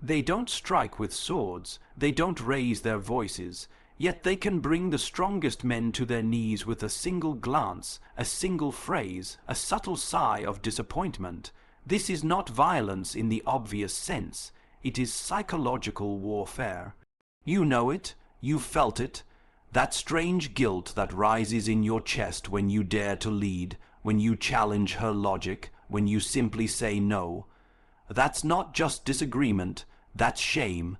They don't strike with swords, they don't raise their voices, yet they can bring the strongest men to their knees with a single glance, a single phrase, a subtle sigh of disappointment. This is not violence in the obvious sense, it is psychological warfare. You know it, you felt it, that strange guilt that rises in your chest when you dare to lead, when you challenge her logic, when you simply say no. That's not just disagreement, that's shame,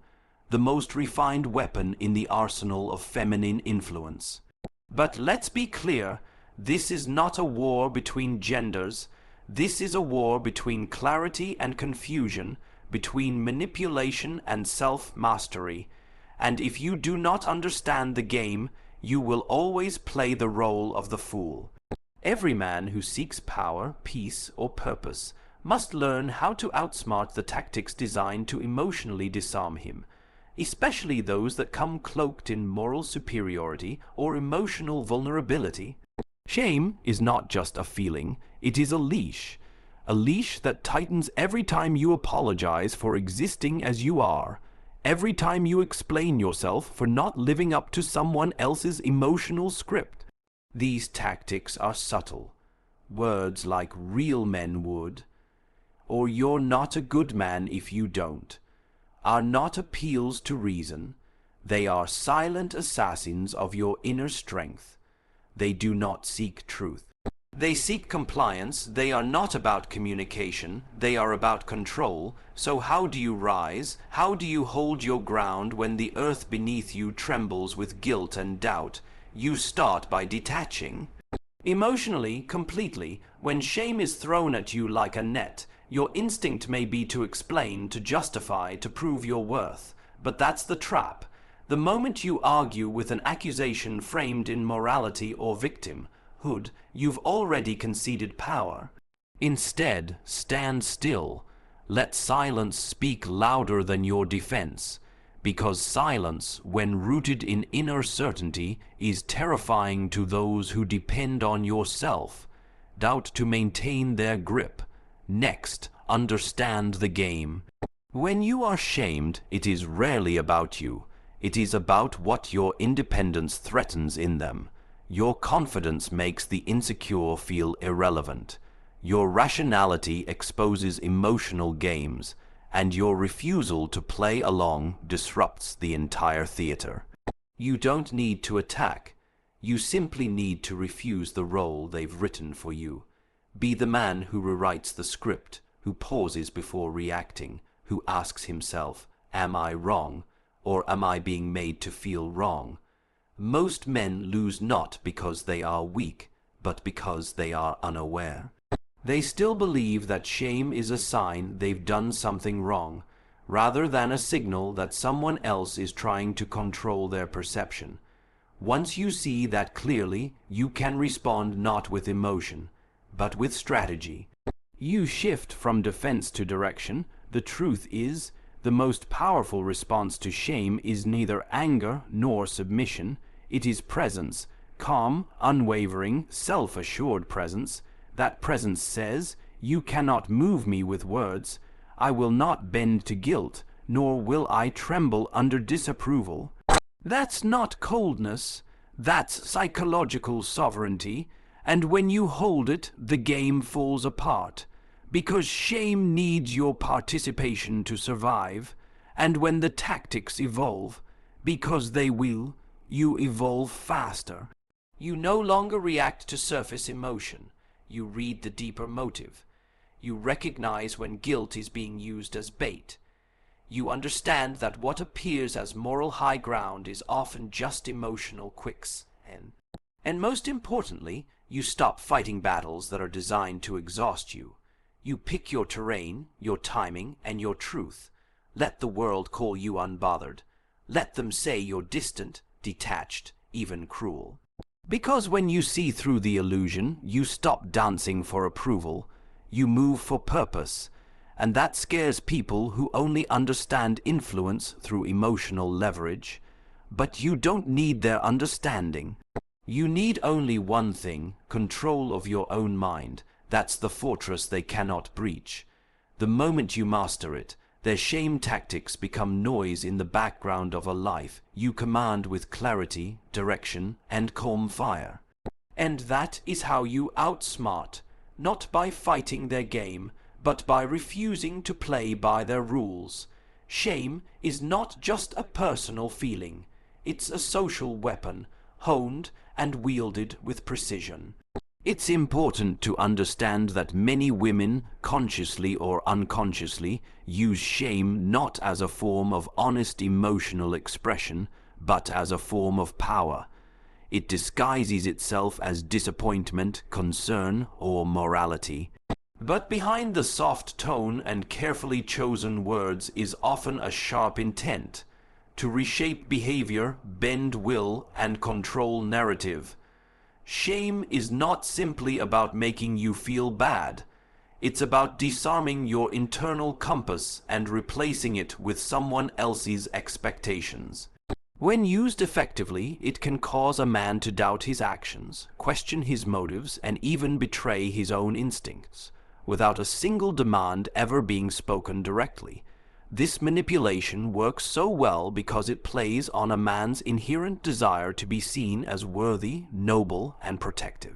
the most refined weapon in the arsenal of feminine influence. But let's be clear, this is not a war between genders, this is a war between clarity and confusion, between manipulation and self-mastery. And if you do not understand the game, you will always play the role of the fool. Every man who seeks power, peace, or purpose must learn how to outsmart the tactics designed to emotionally disarm him, especially those that come cloaked in moral superiority or emotional vulnerability. Shame is not just a feeling, it is a leash that tightens every time you apologize for existing as you are, every time you explain yourself for not living up to someone else's emotional script. These tactics are subtle. Words like real men would, or you're not a good man if you don't, are not appeals to reason. They are silent assassins of your inner strength. They do not seek truth. They seek compliance. They are not about communication. They are about control. So how do you rise? How do you hold your ground when the earth beneath you trembles with guilt and doubt? You start by detaching. Emotionally, completely, when shame is thrown at you like a net, your instinct may be to explain, to justify, to prove your worth. But that's the trap. The moment you argue with an accusation framed in morality or victimhood, you've already conceded power. Instead, stand still. Let silence speak louder than your defense. Because silence, when rooted in inner certainty, is terrifying to those who depend on yourself. Doubt to maintain their grip. Next, understand the game. When you are shamed, it is rarely about you. It is about what your independence threatens in them. Your confidence makes the insecure feel irrelevant. Your rationality exposes emotional games, and your refusal to play along disrupts the entire theater. You don't need to attack. You simply need to refuse the role they've written for you. Be the man who rewrites the script, who pauses before reacting, who asks himself, am I wrong, or am I being made to feel wrong? Most men lose not because they are weak, but because they are unaware. They still believe that shame is a sign they've done something wrong, rather than a signal that someone else is trying to control their perception. Once you see that clearly, you can respond not with emotion, but with strategy. You shift from defense to direction. The truth is, the most powerful response to shame is neither anger nor submission. It is presence, calm, unwavering, self-assured presence. That presence says, you cannot move me with words. I will not bend to guilt, nor will I tremble under disapproval. That's not coldness, that's psychological sovereignty. And when you hold it, the game falls apart, because shame needs your participation to survive. And when the tactics evolve, because they will, you evolve faster. You no longer react to surface emotion. You read the deeper motive. You recognize when guilt is being used as bait. You understand that what appears as moral high ground is often just emotional quicksand. And most importantly, you stop fighting battles that are designed to exhaust you. You pick your terrain, your timing, and your truth. Let the world call you unbothered. Let them say you're distant, detached, even cruel. Because when you see through the illusion, you stop dancing for approval. You move for purpose. And that scares people who only understand influence through emotional leverage. But you don't need their understanding. You need only one thing, control of your own mind. That's the fortress they cannot breach. The moment you master it, Their shame tactics become noise in the background of a life you command with clarity, direction, and calm fire. And that is how you outsmart, not by fighting their game, but by refusing to play by their rules. Shame is not just a personal feeling, it's a social weapon, honed and wielded with precision. It's important to understand that many women, consciously or unconsciously, use shame not as a form of honest emotional expression, but as a form of power. It disguises itself as disappointment, concern, or morality. But behind the soft tone and carefully chosen words is often a sharp intent to reshape behavior, bend will, and control narrative. Shame is not simply about making you feel bad. It's about disarming your internal compass and replacing it with someone else's expectations. When used effectively, it can cause a man to doubt his actions, question his motives, and even betray his own instincts, without a single demand ever being spoken directly. This manipulation works so well because it plays on a man's inherent desire to be seen as worthy, noble, and protective.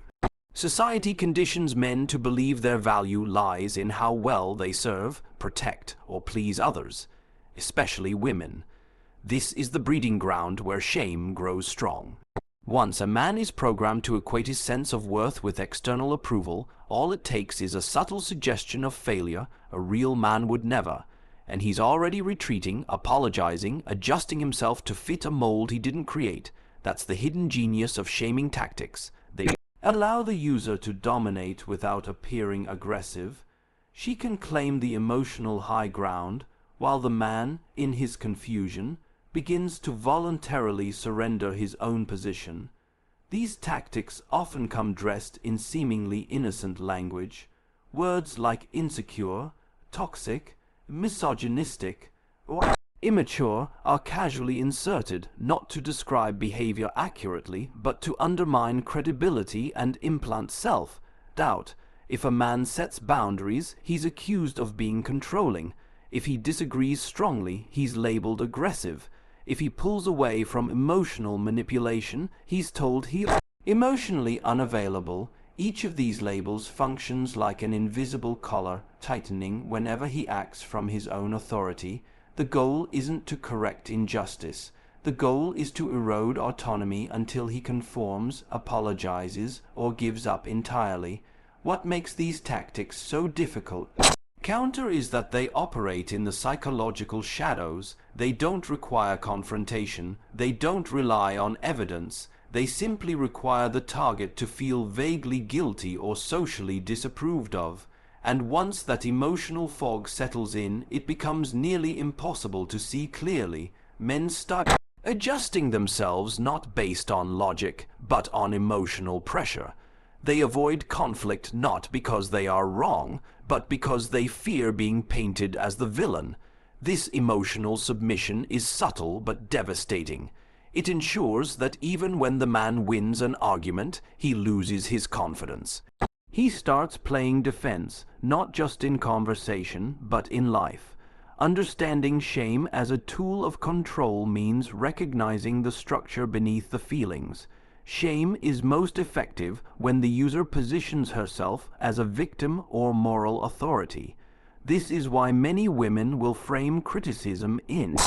Society conditions men to believe their value lies in how well they serve, protect, or please others, especially women. This is the breeding ground where shame grows strong. Once a man is programmed to equate his sense of worth with external approval, all it takes is a subtle suggestion of failure a real man would never, and he's already retreating, apologizing, adjusting himself to fit a mold he didn't create. That's the hidden genius of shaming tactics. They allow the user to dominate without appearing aggressive. She can claim the emotional high ground, while the man, in his confusion, begins to voluntarily surrender his own position. These tactics often come dressed in seemingly innocent language. Words like insecure, toxic, misogynistic, or immature are casually inserted, not to describe behavior accurately, but to undermine credibility and implant self-doubt. If a man sets boundaries, he's accused of being controlling. If he disagrees strongly, he's labeled aggressive. If he pulls away from emotional manipulation, he's told he's emotionally unavailable. Each of these labels functions like an invisible collar, tightening whenever he acts from his own authority. The goal isn't to correct injustice. The goal is to erode autonomy until he conforms, apologizes, or gives up entirely. What makes these tactics so difficult counter is that they operate in the psychological shadows. They don't require confrontation. They don't rely on evidence. They simply require the target to feel vaguely guilty or socially disapproved of. And once that emotional fog settles in, it becomes nearly impossible to see clearly. Men start adjusting themselves not based on logic, but on emotional pressure. They avoid conflict not because they are wrong, but because they fear being painted as the villain. This emotional submission is subtle but devastating. It ensures that even when the man wins an argument, he loses his confidence. He starts playing defense, not just in conversation, but in life. Understanding shame as a tool of control means recognizing the structure beneath the feelings. Shame is most effective when the user positions herself as a victim or moral authority. This is why many women will frame criticism in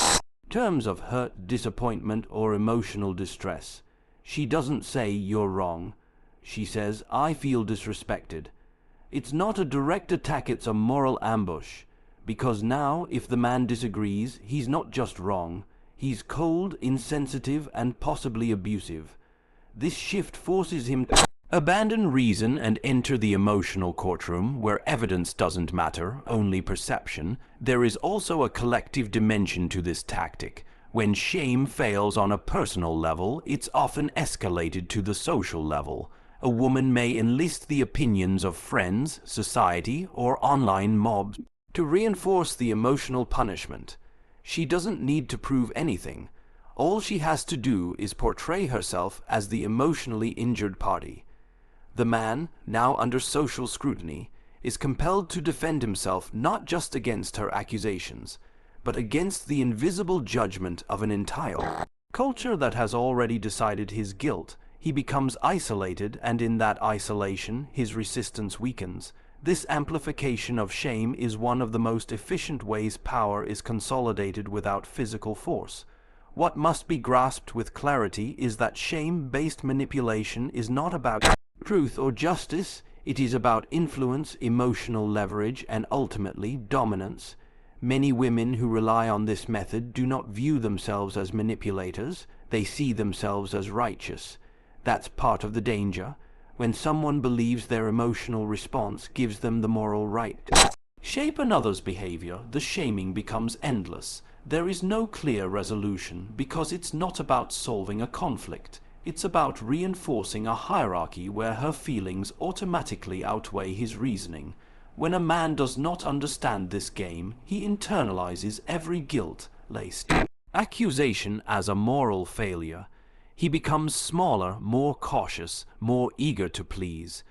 terms of hurt, disappointment, or emotional distress. She doesn't say, "You're wrong." She says, "I feel disrespected." It's not a direct attack, it's a moral ambush. Because now, if the man disagrees, he's not just wrong. He's cold, insensitive, and possibly abusive. This shift forces him to abandon reason and enter the emotional courtroom, where evidence doesn't matter, only perception. There is also a collective dimension to this tactic. When shame fails on a personal level, it's often escalated to the social level. A woman may enlist the opinions of friends, society, or online mobs to reinforce the emotional punishment. She doesn't need to prove anything. All she has to do is portray herself as the emotionally injured party. The man, now under social scrutiny, is compelled to defend himself not just against her accusations, but against the invisible judgment of an entire culture that has already decided his guilt. He becomes isolated, and in that isolation, his resistance weakens. This amplification of shame is one of the most efficient ways power is consolidated without physical force. What must be grasped with clarity is that shame-based manipulation is not about truth or justice. It is about influence, emotional leverage, and ultimately dominance. Many women who rely on this method do not view themselves as manipulators. They see themselves as righteous. That's part of the danger. When someone believes their emotional response gives them the moral right to shape another's behavior, the shaming becomes endless. There is no clear resolution because it's not about solving a conflict. It's about reinforcing a hierarchy where her feelings automatically outweigh his reasoning. When a man does not understand this game, he internalizes every guilt-laced accusation as a moral failure. He becomes smaller, more cautious, more eager to please.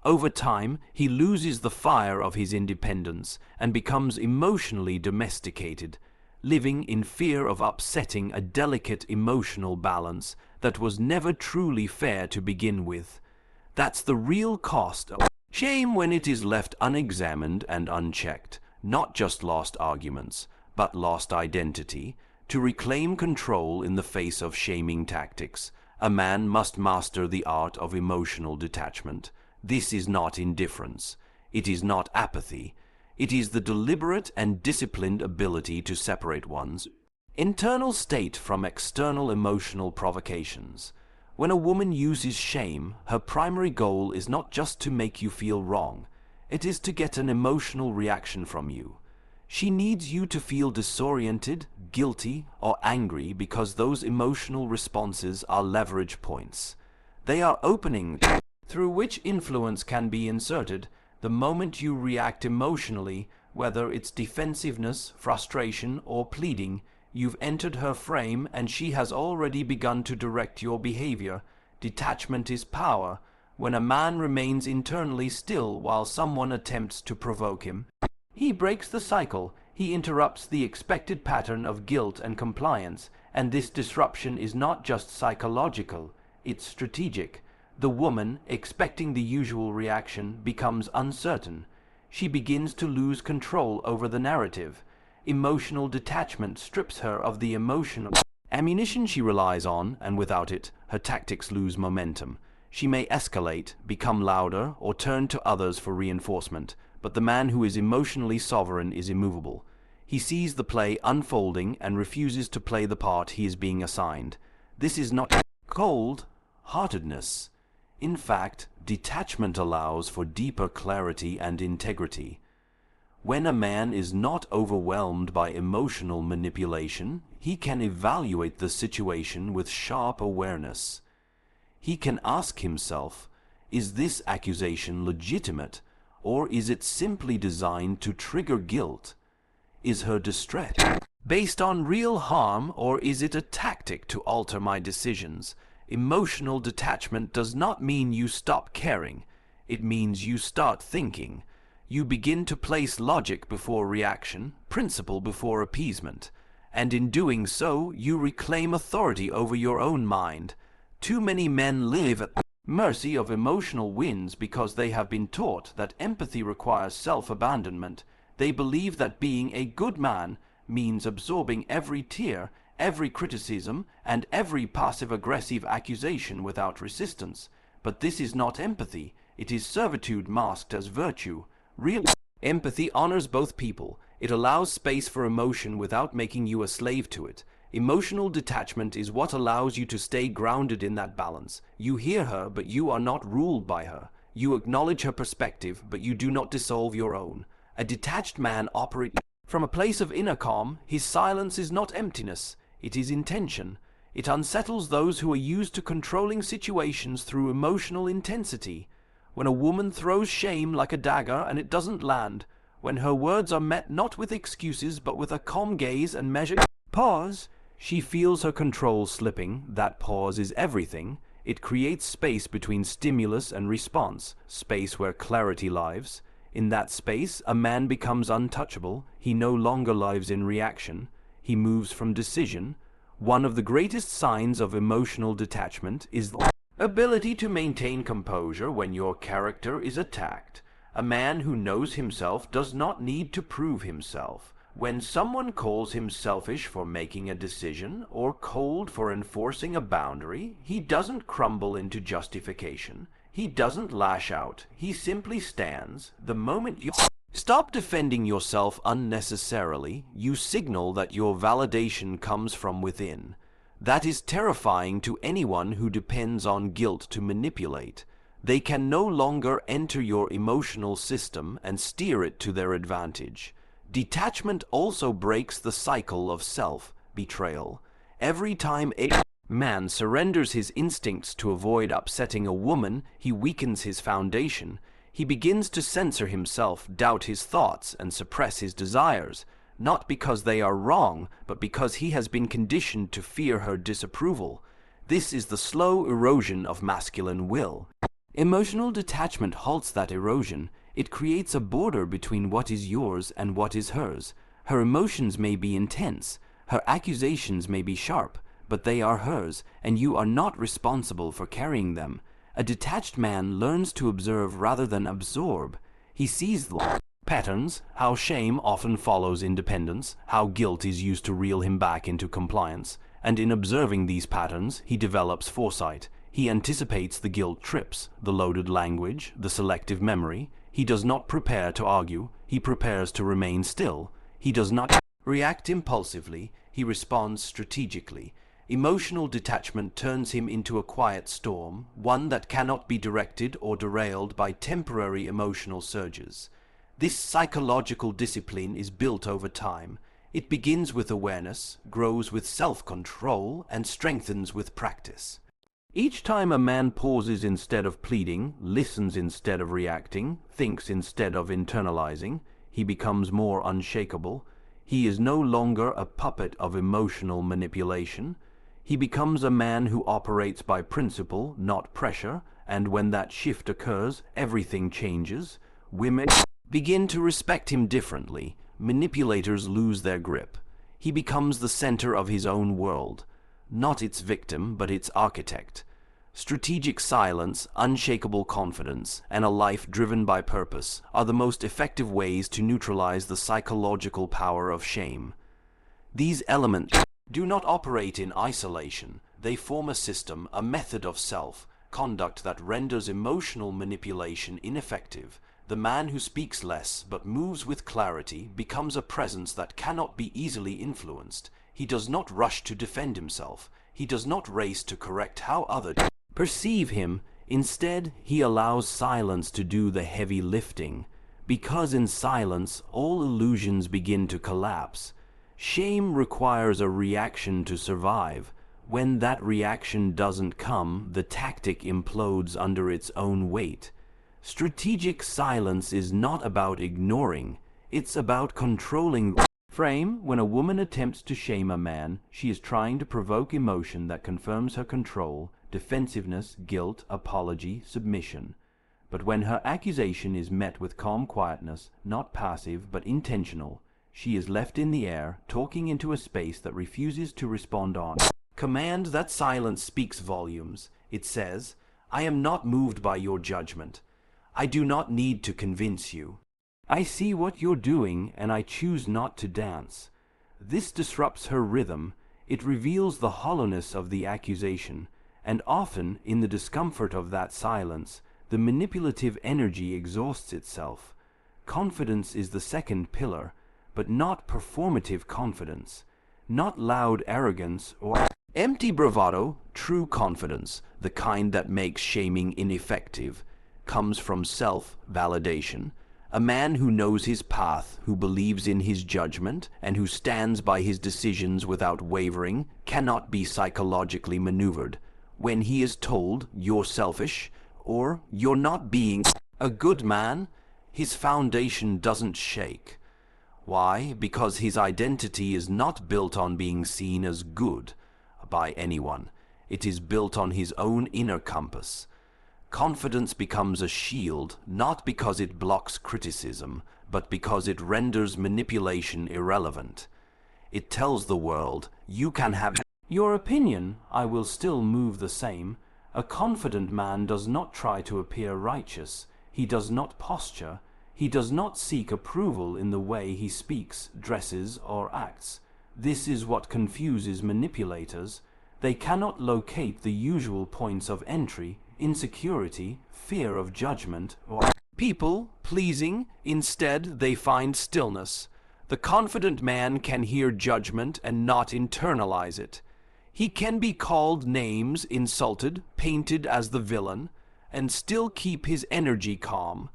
Over time, he loses the fire of his independence and becomes emotionally domesticated, living in fear of upsetting a delicate emotional balance that was never truly fair to begin with. That's the real cost of shame when it is left unexamined and unchecked. Not just lost arguments, but lost identity. To reclaim control in the face of shaming tactics, a man must master the art of emotional detachment. This is not indifference. It is not apathy. It is the deliberate and disciplined ability to separate one's internal state from external emotional provocations. When a woman uses shame, her primary goal is not just to make you feel wrong. It is to get an emotional reaction from you. She needs you to feel disoriented, guilty, or angry because those emotional responses are leverage points. They are openings through which influence can be inserted. The moment you react emotionally, whether it's defensiveness, frustration, or pleading, you've entered her frame and she has already begun to direct your behavior. Detachment is power. When a man remains internally still while someone attempts to provoke him, he breaks the cycle. He interrupts the expected pattern of guilt and compliance, and this disruption is not just psychological, it's strategic. The woman, expecting the usual reaction, becomes uncertain. She begins to lose control over the narrative. Emotional detachment strips her of the emotional ammunition she relies on, and without it, her tactics lose momentum. She may escalate, become louder, or turn to others for reinforcement. But the man who is emotionally sovereign is immovable. He sees the play unfolding and refuses to play the part he is being assigned. This is not cold-heartedness. In fact, detachment allows for deeper clarity and integrity. When a man is not overwhelmed by emotional manipulation, he can evaluate the situation with sharp awareness. He can ask himself, is this accusation legitimate? Or is it simply designed to trigger guilt? Is her distress based on real harm, or is it a tactic to alter my decisions? Emotional detachment does not mean you stop caring. It means you start thinking. You begin to place logic before reaction, principle before appeasement. And in doing so, you reclaim authority over your own mind. Too many men live at mercy of emotional winds because they have been taught that empathy requires self-abandonment. They believe that being a good man means absorbing every tear, every criticism, and every passive-aggressive accusation without resistance. But this is not empathy. It is servitude masked as virtue. Real empathy honors both people. It allows space for emotion without making you a slave to it. Emotional detachment is what allows you to stay grounded in that balance. You hear her, but you are not ruled by her. You acknowledge her perspective, but you do not dissolve your own. A detached man operates from a place of inner calm. His silence is not emptiness, it is intention. It unsettles those who are used to controlling situations through emotional intensity. When a woman throws shame like a dagger and it doesn't land, when her words are met not with excuses but with a calm gaze and measured pause, she feels her control slipping. That pause is everything. It creates space between stimulus and response, space where clarity lives. In that space, a man becomes untouchable. He no longer lives in reaction. He moves from decision. One of the greatest signs of emotional detachment is the ability to maintain composure when your character is attacked. A man who knows himself does not need to prove himself. When someone calls him selfish for making a decision or cold for enforcing a boundary, he doesn't crumble into justification. He doesn't lash out. He simply stands. The moment you stop defending yourself unnecessarily, you signal that your validation comes from within. That is terrifying to anyone who depends on guilt to manipulate. They can no longer enter your emotional system and steer it to their advantage. Detachment also breaks the cycle of self-betrayal. Every time a man surrenders his instincts to avoid upsetting a woman, he weakens his foundation. He begins to censor himself, doubt his thoughts, and suppress his desires, not because they are wrong, but because he has been conditioned to fear her disapproval. This is the slow erosion of masculine will. Emotional detachment halts that erosion. It creates a border between what is yours and what is hers. Her emotions may be intense, her accusations may be sharp, but they are hers, and you are not responsible for carrying them. A detached man learns to observe rather than absorb. He sees the patterns, how shame often follows independence, how guilt is used to reel him back into compliance, and in observing these patterns, he develops foresight. He anticipates the guilt trips, the loaded language, the selective memory. He does not prepare to argue, he prepares to remain still. He does not react impulsively, he responds strategically. Emotional detachment turns him into a quiet storm, one that cannot be directed or derailed by temporary emotional surges. This psychological discipline is built over time. It begins with awareness, grows with self-control, and strengthens with practice. Each time a man pauses instead of pleading, listens instead of reacting, thinks instead of internalizing, he becomes more unshakable. He is no longer a puppet of emotional manipulation. He becomes a man who operates by principle, not pressure, and when that shift occurs, everything changes. Women begin to respect him differently. Manipulators lose their grip. He becomes the center of his own world, not its victim, but its architect. Strategic silence, unshakable confidence, and a life driven by purpose are the most effective ways to neutralize the psychological power of shame. These elements do not operate in isolation. They form a system, a method of self-conduct that renders emotional manipulation ineffective. The man who speaks less but moves with clarity becomes a presence that cannot be easily influenced. He does not rush to defend himself. He does not race to correct how others perceive him. Instead, he allows silence to do the heavy lifting. Because in silence, all illusions begin to collapse. Shame requires a reaction to survive. When that reaction doesn't come, the tactic implodes under its own weight. Strategic silence is not about ignoring. It's about controlling. When a woman attempts to shame a man, she is trying to provoke emotion that confirms her control, defensiveness, guilt, apology, submission. But when her accusation is met with calm quietness, not passive but intentional, she is left in the air, talking into a space that refuses to respond on command. That silence speaks volumes. It says, "I am not moved by your judgment. I do not need to convince you. I see what you're doing, and I choose not to dance." This disrupts her rhythm. It reveals the hollowness of the accusation, and often, in the discomfort of that silence, the manipulative energy exhausts itself. Confidence is the second pillar, but not performative confidence, not loud arrogance or empty bravado. True confidence, the kind that makes shaming ineffective, comes from self-validation. A man who knows his path, who believes in his judgment, and who stands by his decisions without wavering, cannot be psychologically maneuvered. When he is told, "You're selfish," or "You're not being a good man," his foundation doesn't shake. Why? Because his identity is not built on being seen as good by anyone. It is built on his own inner compass. Confidence becomes a shield, not because it blocks criticism, but because it renders manipulation irrelevant. It tells the world, you can have your opinion, I will still move the same. A confident man does not try to appear righteous. He does not posture. He does not seek approval in the way he speaks, dresses, or acts. This is what confuses manipulators. They cannot locate the usual points of entry, insecurity, fear of judgment, or people pleasing. Instead, they find stillness. The confident man can hear judgment and not internalize it. He can be called names, insulted, painted as the villain, and still keep his energy calm,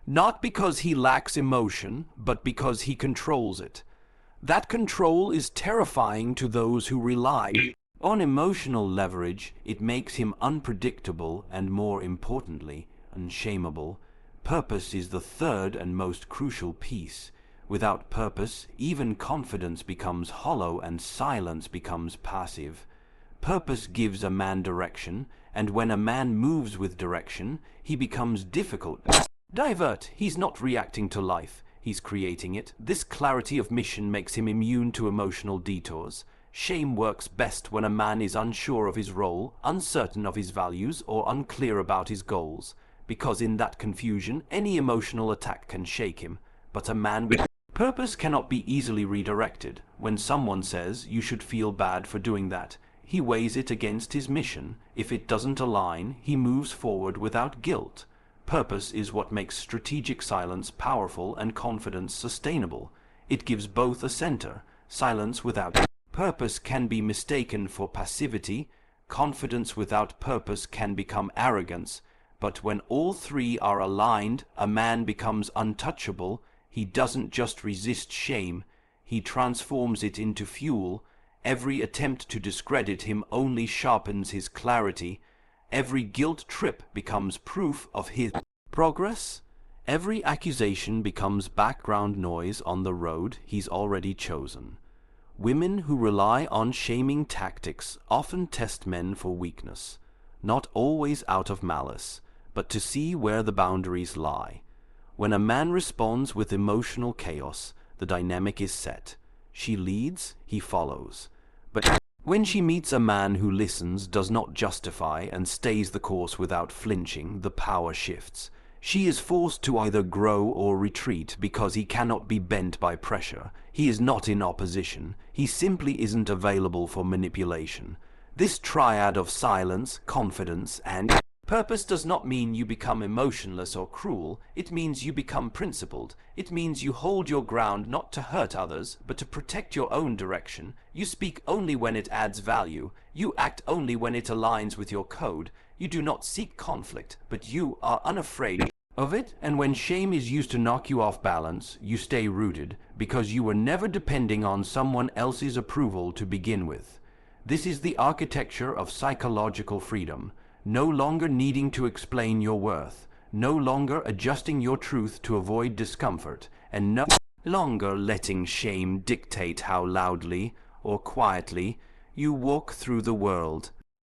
not because he lacks emotion, but because he controls it. That control is terrifying to those who rely on emotional leverage. It makes him unpredictable and, more importantly, unshameable. Purpose is the third and most crucial piece. Without purpose, even confidence becomes hollow and silence becomes passive. Purpose gives a man direction, and when a man moves with direction, he becomes difficult. Divert, he's not reacting to life, he's creating it. This clarity of mission makes him immune to emotional detours. Shame works best when a man is unsure of his role, uncertain of his values, or unclear about his goals, because in that confusion, any emotional attack can shake him. But a man with purpose cannot be easily redirected. When someone says, you should feel bad for doing that, he weighs it against his mission. If it doesn't align, he moves forward without guilt. Purpose is what makes strategic silence powerful and confidence sustainable. It gives both a center. Silence without purpose can be mistaken for passivity. Confidence without purpose can become arrogance. But when all three are aligned, a man becomes untouchable. He doesn't just resist shame, he transforms it into fuel. Every attempt to discredit him only sharpens his clarity. Every guilt trip becomes proof of his progress. Every accusation becomes background noise on the road he's already chosen. Women who rely on shaming tactics often test men for weakness, not always out of malice, but to see where the boundaries lie. When a man responds with emotional chaos, the dynamic is set. She leads, he follows. But when she meets a man who listens, does not justify, and stays the course without flinching, the power shifts. She is forced to either grow or retreat because he cannot be bent by pressure. He is not in opposition. He simply isn't available for manipulation. This triad of silence, confidence, and purpose does not mean you become emotionless or cruel. It means you become principled. It means you hold your ground not to hurt others, but to protect your own direction. You speak only when it adds value. You act only when it aligns with your code. You do not seek conflict, but you are unafraid of it. And when shame is used to knock you off balance, you stay rooted, because you were never depending on someone else's approval to begin with. This is the architecture of psychological freedom. No longer needing to explain your worth, no longer adjusting your truth to avoid discomfort, and no longer letting shame dictate how loudly or quietly you walk through the world.